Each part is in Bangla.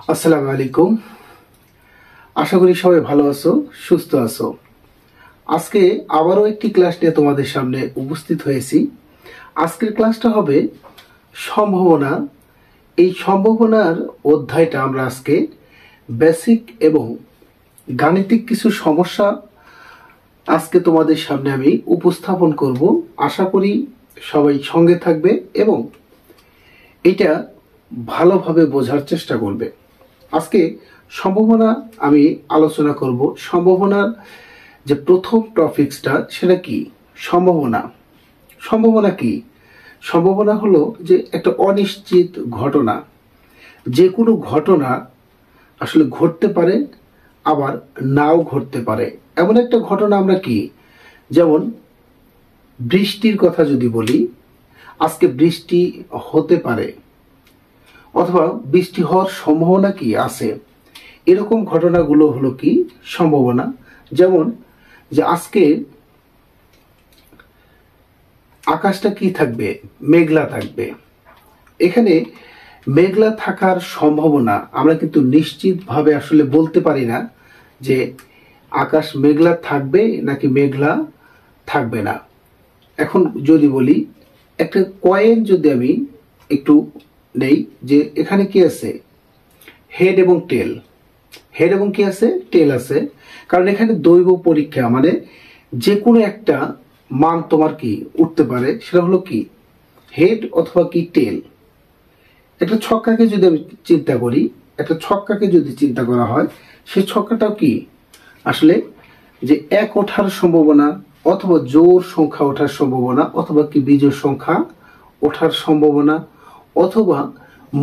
আসসালামু আলাইকুম। আশা করি সবাই ভালো আছো, সুস্থ আছো। আজকে আবারও একটি ক্লাস নিয়ে তোমাদের সামনে উপস্থিত হয়েছি। আজকের ক্লাসটা হবে সম্ভাবনা। এই সম্ভাবনার অধ্যায়টা আমরা আজকে বেসিক এবং গাণিতিক কিছু সমস্যা আজকে তোমাদের সামনে আমি উপস্থাপন করব। আশা করি সবাই সঙ্গে থাকবে এবং এটা ভালোভাবে বোঝার চেষ্টা করবে। আজকে সম্ভাবনা আমি আলোচনা করব। সম্ভাবনার যে প্রথম টপিকসটা সেটা কি? সম্ভাবনা। সম্ভাবনা কি? সম্ভাবনা হলো যে একটা অনিশ্চিত ঘটনা। যে কোনো ঘটনা আসলে ঘটতে পারে, আবার নাও ঘটতে পারে। এমন একটা ঘটনা আমরা কি, যেমন বৃষ্টির কথা যদি বলি, আজকে বৃষ্টি হতে পারে অথবা বৃষ্টি হওয়ার সম্ভাবনা কি আছে। এরকম ঘটনাগুলো হলো কি সম্ভাবনা। যেমন যে আজকে আকাশটা কি থাকবে? মেঘলা থাকবে। এখানে মেঘলা থাকার সম্ভাবনা আমরা কিন্তু নিশ্চিতভাবে আসলে বলতে পারি না যে আকাশ মেঘলা থাকবে নাকি মেঘলা থাকবে না। এখন যদি বলি, একটা কয়েন যদি আমি একটু নেই, যে এখানে কি আছে? হেড এবং টেল। হেড এবং কি আছে? টেল আছে। কারণ এখানে দৈব পরীক্ষা, মানে যে কোনো একটা মান তোমার কি উঠতে পারে, সেটা হলো কি হেড অথবা কি টেল। একটা ছক্কাকে যদি আমি চিন্তা করি, একটা ছক্কাকে যদি চিন্তা করা হয়, সেই ছক্কাটাও কি আসলে যে এক ওঠার সম্ভাবনা অথবা জোড় সংখ্যা ওঠার সম্ভাবনা অথবা কি বিজোড় সংখ্যা ওঠার সম্ভাবনা অথবা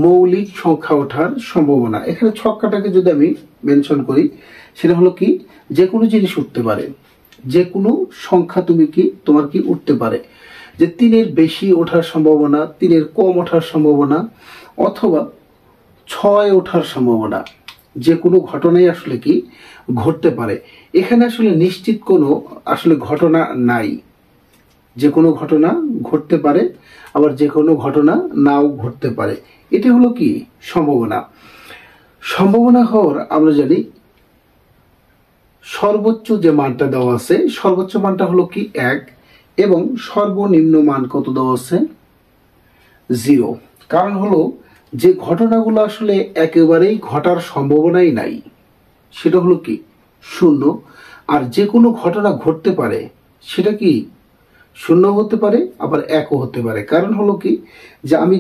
মৌলিক সংখ্যা ওঠার সম্ভাবনা। এখানে ছক্কাটাকে যদি আমি মেনশন করি, সেটা হলো কি যে কোনো জিনিস উঠতে পারে, যে কোনো সংখ্যা তুমি কি তোমার কি উঠতে পারে। যে তিনের বেশি ওঠার সম্ভাবনা, তিনের কম ওঠার সম্ভাবনা অথবা ছয় ওঠার সম্ভাবনা। যে কোনো ঘটনাই আসলে কি ঘটতে পারে। এখানে আসলে নিশ্চিত কোনো আসলে ঘটনা নাই। যে কোনো ঘটনা ঘটতে পারে, আবার যে কোনো ঘটনা নাও ঘটতে পারে। এটা হলো কি সম্ভাবনা। সম্ভাবনা হওয়ার আমরা জানি সর্বোচ্চ যে মানটা দেওয়া আছে, সর্বোচ্চ মানটা হলো কি 1 এবং সর্বনিম্ন মান কত দেওয়া আছে? 0। কারণ হলো যে ঘটনাগুলো আসলে একেবারেই ঘটার সম্ভাবনাই নাই, সেটা হলো কি 0। আর যে কোনো ঘটনা ঘটতে পারে, সেটা কি 0 হতে পারে, আবার 1ও হতে পারে। কারণ হলো কি যে আমি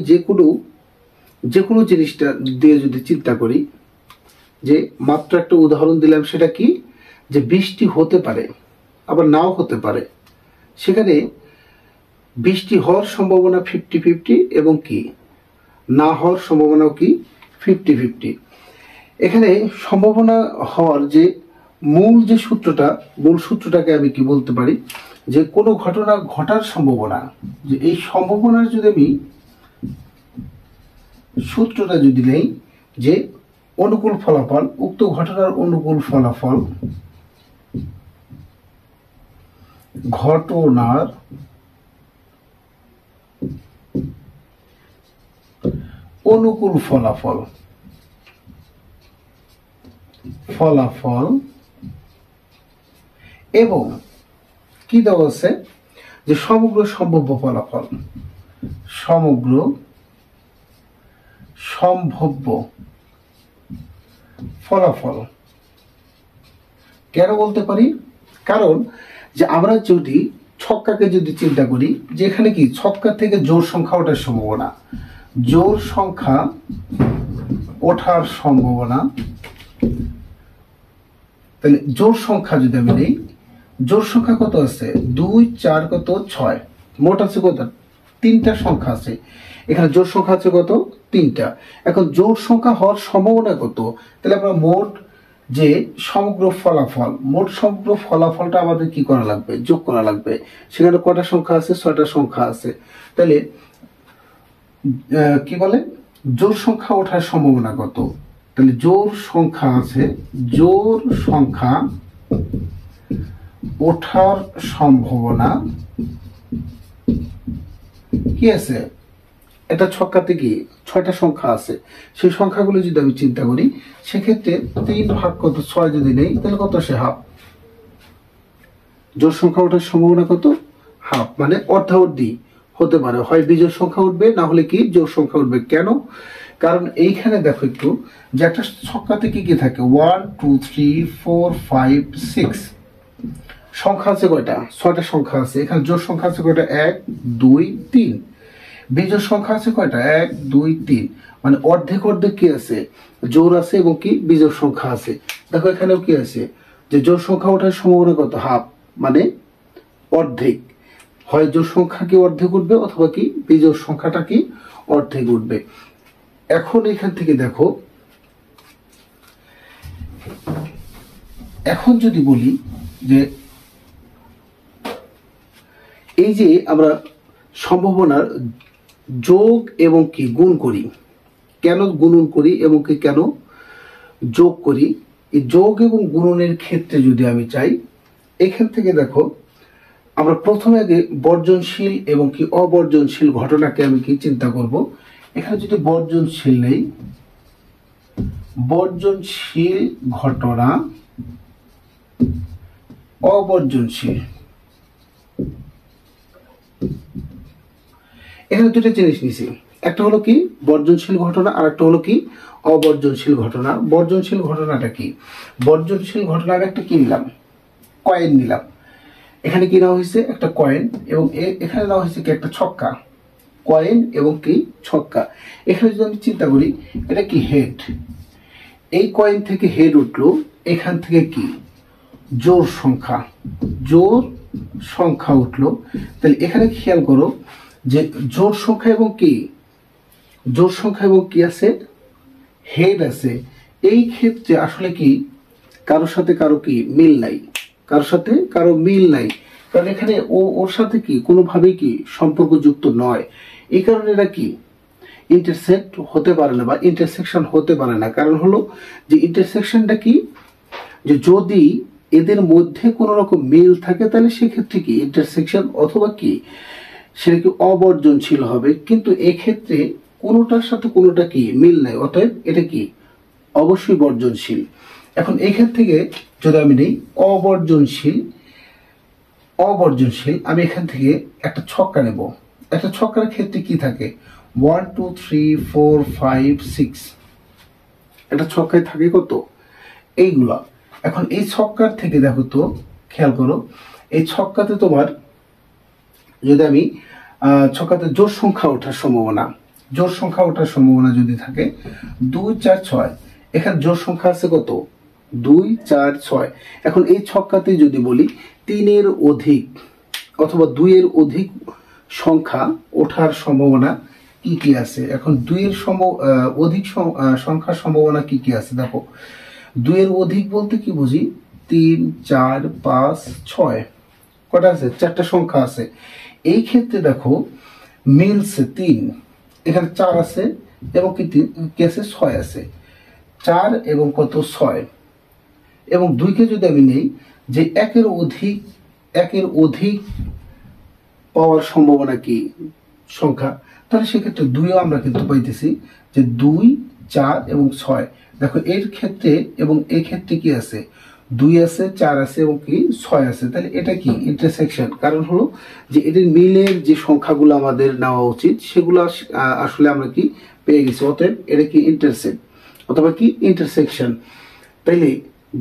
যে কোনো জিনিসটা দিয়ে যদি চিন্তা করি, যে মাত্র একটা উদাহরণ দিলাম, সেটা কি যে বৃষ্টি হতে পারে আবার নাও হতে পারে। সেখানে বৃষ্টি হওয়ার সম্ভাবনা 50-50 এবং কি না হওয়ার সম্ভাবনাও কি 50-50। এখানে সম্ভাবনা হওয়ার যে মূল সূত্রটাকে আমি কি বলতে পারি, যে কোনো ঘটনা ঘটার সম্ভাবনা, যে এই সম্ভাবনার যদি আমি সূত্রটা যদি নেই, যে অনুকূল ফলাফল, উক্ত ঘটনার অনুকূল ফলাফল, ঘটনার অনুকূল ফলাফল এবং কি দেওয়া আছে যে সমগ্র সম্ভাব্য ফলাফল, সমগ্র সম্ভাব্য ফলাফল। কেন বলতে পারি? কারণ যে আমরা যদি ছক্কাকে যদি চিন্তা করি, যে এখানে কি ছক্কা থেকে জোড় সংখ্যা ওঠার সম্ভাবনা, জোড় সংখ্যা ওঠার সম্ভাবনা। তাহলে জোড় সংখ্যা যদি আমি নেই, জোড় সংখ্যা কত আছে? 2, 4 কত 6, মোট আছে কত? 3টা সংখ্যা আছে। এখানে জোড় সংখ্যা আছে কত? 3টা। এখন জোড় সংখ্যা হওয়ার সম্ভাবনা কত? তাহলে আমরা মোট যে সমগ্র ফলাফলটা আমাদের কি করা লাগবে? যোগ করা লাগবে। সেখানে কয়টা সংখ্যা আছে? 6টা সংখ্যা আছে। তাহলে কি বলে জোড় সংখ্যা ওঠার সম্ভাবনা কত? তাহলে জোড় সংখ্যা আছে, জোড় সংখ্যা ওঠার সম্ভাবনা কি আছে? একটা ছক্কাতে কি 6টা সংখ্যা আছে, সেই সংখ্যাগুলো যদি আমি চিন্তা করি, সেক্ষেত্রে 3 ভাগ কত 6 যদি নেই, তাহলে কত আসে? হাফ। জোড় সংখ্যা ওঠার সম্ভাবনা কত? হাফ, মানে অর্ধাবধি হতে পারে, হয় বিজোড় সংখ্যা উঠবে, না হলে কি জোড় সংখ্যা উঠবে। কেন? কারণ এইখানে দেখো একটু, যে একটা ছক্কাতে কি কি থাকে? 1 2 3 4 5 6 সংখ্যা আছে কয়টা? 6টা সংখ্যা আছে। এখানে জোড় সংখ্যা আছে কয়টা? 1 2 3। বিজোড় সংখ্যা আছে কয়টা? 1 2 3। মানে অর্ধেক অর্ধেক কি আছে? জোড় আছে এবং কি বিজোড় সংখ্যা আছে। দেখো এখানেও কি আছে, যে জোড় সংখ্যা ওঠার সম্ভাবনা কত? হাফ, মানে অর্ধেক। হয় জোড় সংখ্যা কি অর্ধেক উঠবে, অথবা কি বিজোড় সংখ্যাটা কি অর্ধেক উঠবে। এখন এখান থেকে দেখো, এখন যদি বলি যে এই যে আমরা সম্ভাবনার যোগ এবং কি গুণ করি, কেন গুণন করি এবং কি কেন যোগ করি, এই যোগ এবং গুণনের ক্ষেত্রে যদি আমি চাই, এখান থেকে দেখো আমরা প্রথমে আগে বর্জনশীল এবং কি অবর্জনশীল ঘটনাকে আমি কি চিন্তা করব। এখানে যদি বর্জনশীল নেই, বর্জনশীল ঘটনা, অবর্জনশীল, এখানে দুটো জিনিস নিছি। একটা হলো কি বর্জনশীল ঘটনা, আর একটা হলো কি অবর্জনশীল ঘটনা। বর্জনশীল ঘটনাটা কি? বর্জনশীল ঘটনা একটা কি নিলাম? কয়েন নিলাম। এখানে কি নেওয়া হয়েছে? একটা কয়েন, এবং এখানে নেওয়া হয়েছে কি একটা ছক্কা। কয়েন এবং কি ছক্কা। এখানে যদি আমি চিন্তা করি, এটা কি হেড, এই কয়েন থেকে হেড উঠলো, এখান থেকে কি জোড় সংখ্যা, জোড় সংখ্যা উঠলো। তাহলে এখানে খেয়াল করো যে জোড় সংখ্যা এবং কি, জোড় সংখ্যা এবং কি আছে? হেড আছে। এই ক্ষেত্রে আসলে কি কারোর সাথে কারো কি মিল নাই, কারোর সাথে কারো মিল নাই, কারণ এখানে ওর সাথে কি কোনোভাবেই কি সম্পর্কযুক্ত নয়। এই কারণে এরা কি ইন্টারসেক্ট হতে পারে না, বা ইন্টারসেকশন হতে পারে না। কারণ হলো যে ইন্টারসেকশনটা কি, যে যদি এদের মধ্যে কোনো রকম মিল থাকে, তাহলে সেক্ষেত্রে কি ইন্টারসেকশন, অথবা কি সেটা কি অবর্জনশীল হবে। কিন্তু এক্ষেত্রে কোনোটার সাথে কোনোটা কি মিল নাই, অতএব এটা কি অবশ্যই বর্জনশীল। এখন এখান থেকে যদি আমি নেই অবর্জনশীল, অবর্জনশীল, আমি এখান থেকে একটা ছক্কা নেব। একটা ছক্কার ক্ষেত্রে কি থাকে? 1 2 3 4 5 6। একটা ছক্কায় থাকে কত? এইগুলা। এখন এই ছক্কার থেকে দেখো তো, খেয়াল করো, এই ছক্কাতে তোমার যদি আমি ছক্কাতে জোড় সংখ্যা ওঠার সম্ভাবনা, জোড় সংখ্যা ওঠার সম্ভাবনা যদি থাকে 2 4 6, এখানে জোড় সংখ্যা আছে কত? 2 4 6। এখন এই ছক্কাতে যদি বলি 3-এর অধিক অথবা 2-এর অধিক সংখ্যা ওঠার সম্ভাবনা কি কি আছে? এখন 2-এর অধিক সংখ্যার সম্ভাবনা কি কি আছে? দেখো 2-এর অধিক বলতে কি বুঝি? 3 4 5 6। কটা আছে? 4টা সংখ্যা আছে। এই ক্ষেত্রে দেখো মিলছে 3, এখানে 4 আছে এবং কি আছে? 6 আছে। 4 এবং কত? 6। এবং 2কে যদি আমি নেই যে একের অধিক পাওয়ার সম্ভাবনা কি সংখ্যা, তাহলে সেক্ষেত্রে 2ও আমরা কিন্তু পাইতেছি যে 2 4 এবং 6। দেখো এর ক্ষেত্রে এবং এই ক্ষেত্রে কি আছে? 2 আছে, 4 আছে এবং কি 6 আছে। তাহলে এটা কি ইন্টারসেকশন। কারণ হলো যে এদের মিলের যে সংখ্যাগুলো আমাদের নেওয়া উচিত, সেগুলো আসলে আমরা কি পেয়ে গেছি, অতএব এটা কি ইন্টারসেক্ট অথবা কি ইন্টারসেকশন। তাইলে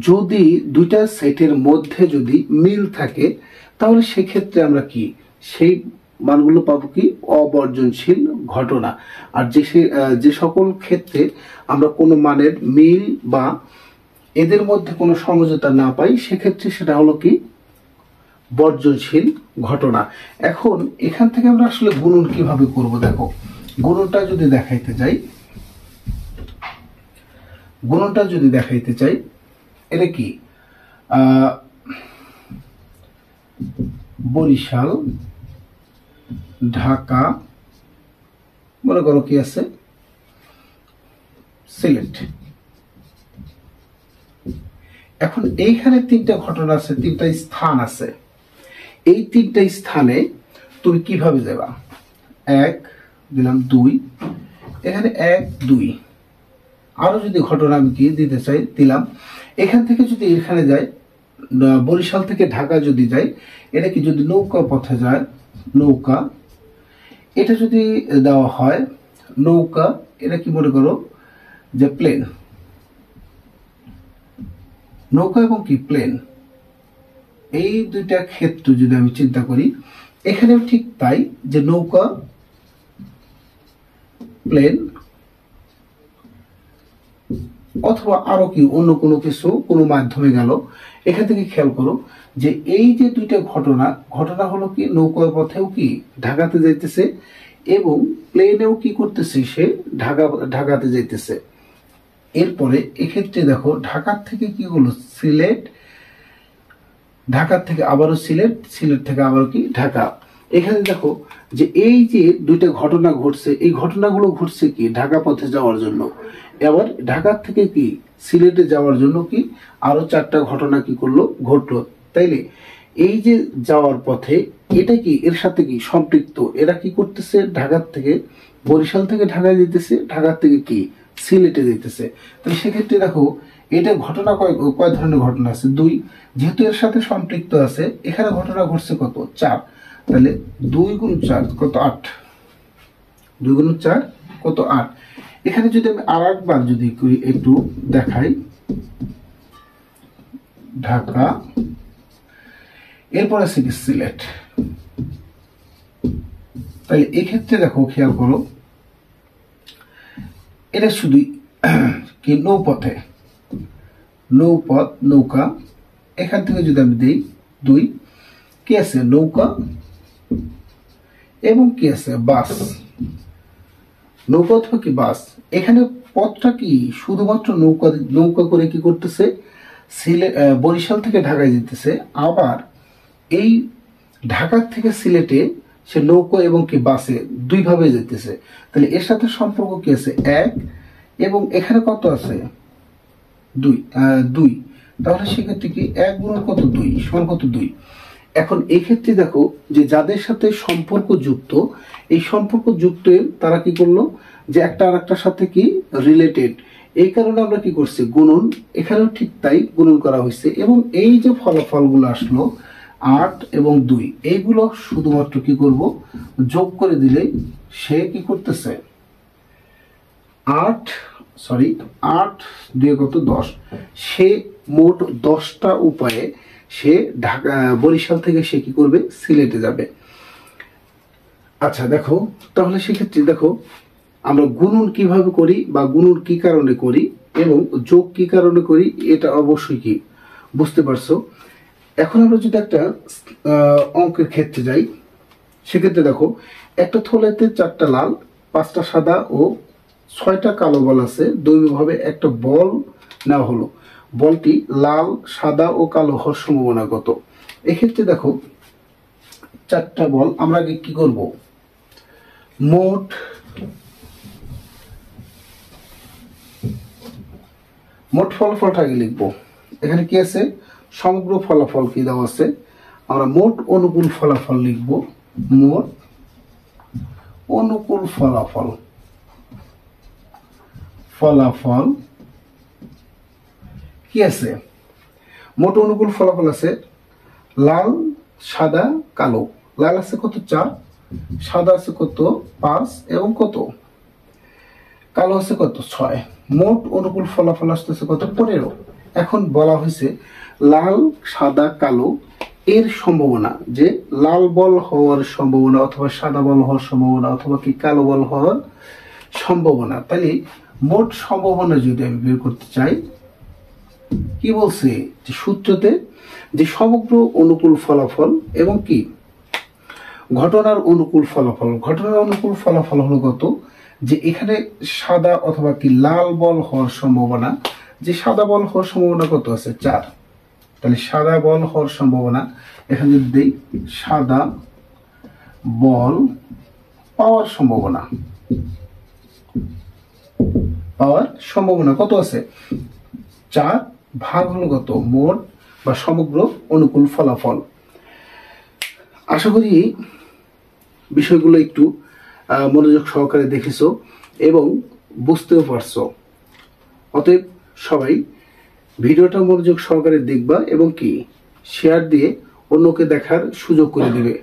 যদি দুইটা সেটের মধ্যে যদি মিল থাকে, তাহলে সেক্ষেত্রে আমরা কি সেই মানগুলো পাবো কি অবর্জনশীল ঘটনা। আর যে সকল ক্ষেত্রে আমরা কোনো মানের মিল বা এদের মধ্যে কোনো সমঝোতা না পাই, সেক্ষেত্রে সেটা হলো কি বর্জনশীল ঘটনা। এখন এখান থেকে আমরা আসলে গুণন কিভাবে করব? দেখো গুণনটা যদি দেখাইতে চাই, গুণনটা যদি দেখাইতে চাই, এটা কি বরিশাল, ঢাকা, মনে করো কি আছে সিলেট। এখন এইখানে 3টা ঘটনা আছে, 3টা স্থান আছে। এই 3টা স্থানে তুমি কিভাবে যাবা? 1 দিলাম 2, এখানে 1 2, আরো যদি ঘটনা আমি কি দিতে চাই দিলাম। এখান থেকে যদি এখানে যায়, বরিশাল থেকে ঢাকা যদি যায়, এটা কি যদি নৌকা পথে যায়, নৌকা, এটা যদি দেওয়া হয় নৌকা, এটা কি মনে করো যে প্লেন, নৌকা এবং কি প্লেন, এই দুইটা ক্ষেত্র যদি আমি চিন্তা করি, এখানেও ঠিক তাই যে নৌকা প্লেন অথবা আরো কি অন্য কোনো কিছু কোনো মাধ্যমে গেল। এখান থেকে খেয়াল করো যে এই যে দুইটা ঘটনা হলো কি নৌকা পথেও কি ঢাকাতে যাইতেছে এবং প্লেনেও কি করতেছে সে ঢাকাতে যাইতেছে। এরপরে এক্ষেত্রে দেখো ঢাকার থেকে কি হলো সিলেট, ঢাকার থেকে আবারও সিলেট, সিলেট থেকে আবারও কি ঢাকা। এখানে দেখো যে এই যে দুইটা ঘটনা ঘটছে, এই ঘটনাগুলো ঘটছে কি ঢাকা পথে যাওয়ার জন্য। এবার ঢাকার থেকে কি সিলেটে যাওয়ার জন্য কি আরো 4টা ঘটনা কি করলো ঘটলো। তাইলে এই যে যাওয়ার পথে এটা কি এর সাথে কি সম্পৃক্ত, এরা কি করতেছে ঢাকার থেকে বরিশাল থেকে ঢাকায় যেতেছে, ঢাকার থেকে কি সিলেটে যেতেছে। তাহলে সেক্ষেত্রে দেখো এটা ঘটনা কয় ধরনের ঘটনা আছে 2, যেহেতু এর সাথে সম্পৃক্ত আছে এখানে ঘটনা ঘটছে কত 4, তাহলে 2 গুণ 4 কত 8, 2 গুণ 4 কত 8। এখানে যদি আমি আর একবার যদি একটু দেখাই ঢাকা, এরপর আছে কি সিলেট। তাহলে এক্ষেত্রে দেখো খেয়াল করো এটা শুধু কি নৌপথে, নৌপথ নৌকা, এখান থেকে যদি আমি দিই 2, কি আছে নৌকা এবং কি আছে বাস, নৌকা অথবা কি বাস। এখানে পথটা কি শুধুমাত্র নৌকা করে কি করতেছে বরিশাল থেকে ঢাকায় যেতেছে, আবার এই ঢাকার থেকে সিলেটে সে নৌকা এবং কি বাসে 2 ভাবে যেতেছে। তাহলে এর সাথে সম্পর্ক কি আছে 1 এবং এখানে কত আছে 2, তাহলে সেক্ষেত্রে কি 1 গুণ কত 2 সমান কত 2। এখন এই ক্ষেত্রে দেখো যে যাদের সাথে সম্পর্ক যুক্ত, এই সম্পর্ক যুক্ত তারা কি করলো যে একটা আর একটার সাথে কি রিলেটেড, এই কারণে আমরা কি করছি গুণন, এখানেও ঠিক তাই গুণন করা হয়েছে। এবং এই যে ফলাফলগুলো আসলো 8 এবং 2, এইগুলো শুধুমাত্র কি করব যোগ করে দিলে সে কি করতেছে 8 2 কত 10, সে মোট 10টা উপায়ে সে ঢাকা বরিশাল থেকে সে কি করবে সিলেটে যাবে। আচ্ছা দেখো তাহলে সেক্ষেত্রে দেখো আমরা গুণন কিভাবে করি বা গুণন কি কারণে করি এবং যোগ কি কারণে করি এটা অবশ্যই কি বুঝতে পারছো। এখন আমরা যদি একটা অঙ্কের ক্ষেত্রে যাই, সেক্ষেত্রে দেখো একটা থলেতে 4টা লাল 5টা সাদা ও 6টা কালো বল আছে। দৈবভাবে একটা বল নেওয়া হলো, বলটি লাল সাদা ও কালো হওয়ার সম্ভাবনা কত। এক্ষেত্রে দেখো 4টা বল, আমরা আগে কি করব মোট ফলাফলটা আগে লিখবো। এখানে কি আছে সমগ্র ফলাফল কি দেওয়া আছে, আমরা মোট অনুকূল ফলাফল লিখব। মোট অনুকূল ফলাফল কি আছে, মোট অনুকূল ফলাফল আছে লাল সাদা কালো। লাল আছে কত 4, সাদা আছে কত 5 এবং কত কালো আছে কত 6। মোট অনুকূল ফলাফল আসতেছে কত 15। এখন বলা হয়েছে লাল সাদা কালো এর সম্ভাবনা, যে লাল বল হওয়ার সম্ভাবনা অথবা সাদা বল হওয়ার সম্ভাবনা অথবা কি কালো বল হওয়ার সম্ভাবনা। তাহলে মোট সম্ভাবনা যদি আমি বের করতে চাই, কি বলছে যে সূত্রতে যে সমগ্র অনুকূল ফলাফল এবং কি ঘটনার অনুকূল ফলাফল হলো কত, যে এখানে সাদা অথবা কি লাল বল হওয়ার সম্ভাবনা, যে সাদা বল হওয়ার সম্ভাবনা কত আছে 4। তাহলে সাদা বল হওয়ার সম্ভাবনা এখানে যদি দেই সাদা বল পাওয়ার সম্ভাবনা কত আছে 4 ভাগ হলো কত মোট বা সমগ্র অনুকূল ফলাফল। আশা করি বিষয়গুলো একটু মনোযোগ সহকারে দেখেছো এবং বুঝতেও পারছো। অতএব সবাই ভিডিওটা মনোযোগ সহকারে দেখবা এবং কি শেয়ার দিয়ে অন্যকে দেখার সুযোগ করে দিবে।